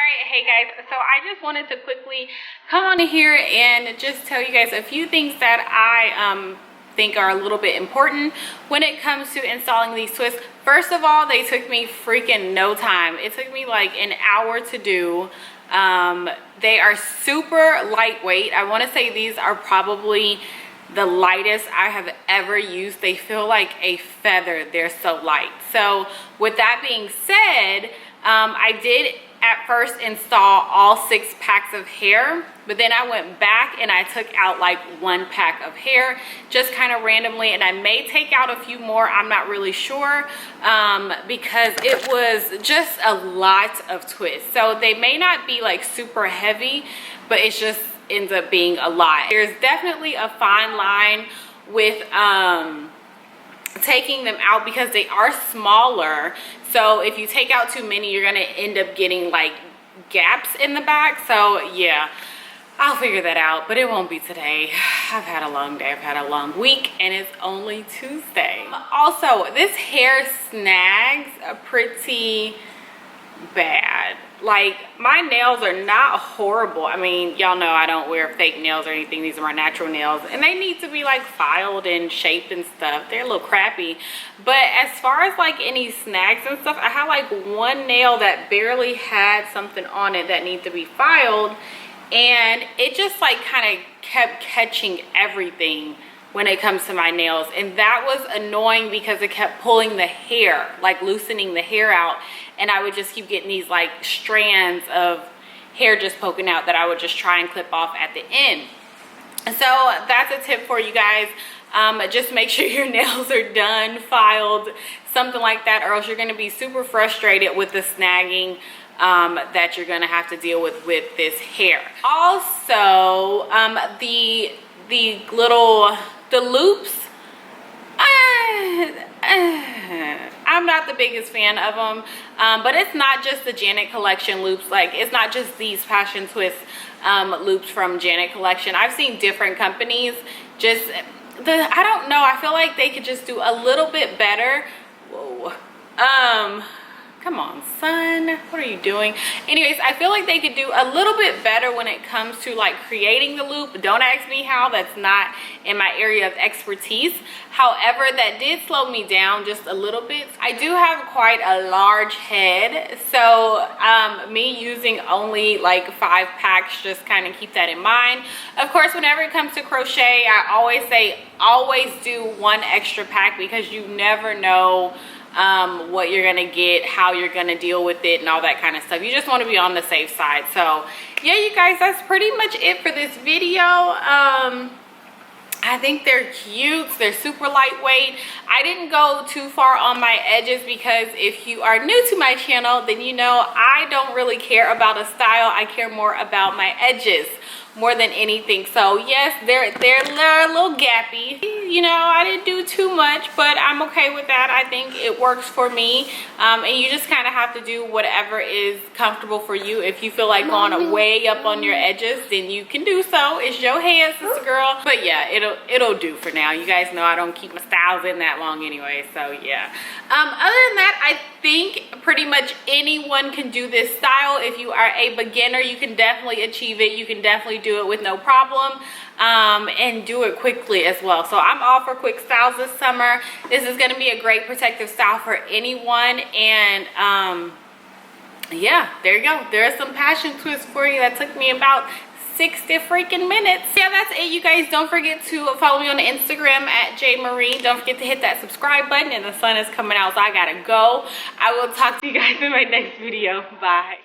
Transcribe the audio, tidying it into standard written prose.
Alright, hey guys, so I just wanted to quickly come on here and just tell you guys a few things that I think are a little bit important when it comes to installing these twists. First of all, they took me freaking no time. It took me like an hour to do. They are super lightweight. I want to say these are probably the lightest I have ever used. They feel like a feather. They're so light. So with that being said, I did at first install all 6 packs of hair, but then I went back and I took out like 1 pack of hair just kind of randomly, and I may take out a few more, I'm not really sure, because it was just a lot of twists. So they may not be like super heavy, but it just ends up being a lot. There's definitely a fine line with taking them out because they are smaller. So if you take out too many, you're gonna end up getting like gaps in the back. So yeah, I'll figure that out, but it won't be today. I've had a long day, I've had a long week, and it's only Tuesday. Also, this hair snags pretty bad. Like, my nails are not horrible. I mean, y'all know I don't wear fake nails or anything. These are my natural nails, and they need to be like filed and shaped and stuff. They're a little crappy, but as far as like any snags and stuff, I had like 1 nail that barely had something on it that needed to be filed, and it just like kind of kept catching everything when it comes to my nails, and that was annoying because it kept pulling the hair, like loosening the hair out, and I would just keep getting these like strands of hair just poking out that I would just try and clip off at the end. So that's a tip for you guys. Just make sure your nails are done, filed, something like that, or else you're gonna be super frustrated with the snagging that you're gonna have to deal with this hair. Also, the loops, I'm not the biggest fan of them, but it's not just the Janet Collection loops. Like, it's not just these Passion Twist loops from Janet Collection. I've seen different companies just, I don't know, I feel like they could just do a little bit better. Whoa. Come on, son, what are you doing? Anyways, I feel like they could do a little bit better when it comes to like creating the loop. Don't ask me how, that's not in my area of expertise. However, that did slow me down just a little bit. I do have quite a large head, so me using only like 5 packs, just kind of keep that in mind. Of course, whenever it comes to crochet, I always say always do 1 extra pack, because you never know what you're gonna get, how you're gonna deal with it, and all that kind of stuff. You just want to be on the safe side. So yeah, you guys, that's pretty much it for this video. I think they're cute. They're super lightweight. I didn't go too far on my edges because if you are new to my channel, then you know I don't really care about a style. I care more about my edges more than anything. So yes, they're a little gappy. You know, I didn't do too much, but I'm okay with that. I think it works for me. And you just kind of have to do whatever is comfortable for you. If you feel like going way up on your edges, then you can do so. It's your hair, sister girl. But yeah, it'll do for now. You guys know I don't keep my styles in that long anyway, so yeah. Other than that, I think pretty much anyone can do this style. If you are a beginner, you can definitely achieve it. You can definitely do it with no problem, and do it quickly as well. So I'm all for quick styles this summer. This is going to be a great protective style for anyone, and yeah, there you go. There are some passion twists for you that took me about 60 freaking minutes. Yeah, that's it, you guys. Don't forget to follow me on Instagram at JMarie. Don't forget to hit that subscribe button, and the sun is coming out, so I gotta go. I will talk to you guys in my next video. Bye.